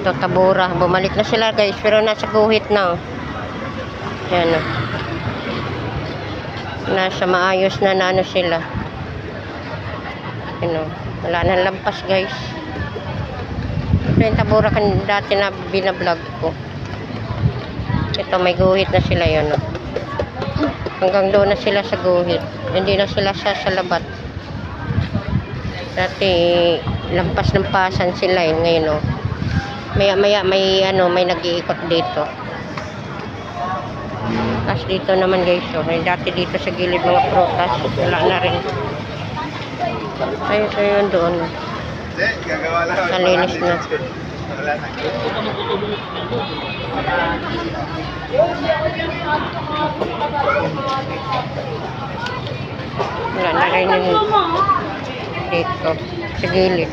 Ito, Tabura. Bumalik na sila guys, pero nasa guhit na. Yan o. Nasa maayos na ano sila. Ano, wala nang lampas guys. Ito yung Tabura dati na binablog ko. Ito, may guhit na sila yun o. Hanggang doon na sila sa guhit. Hindi na sila sa salabat. Dati lampas ng pasan sila eh. Ngayon o. Maya may ano, may nag-iikot dito. Tapos dito naman guys o. Dati dito sa gilid mga prutas. Wala na rin. Ayun, ayun doon. Kalinis na. Wala na rin yung dito sa gilid.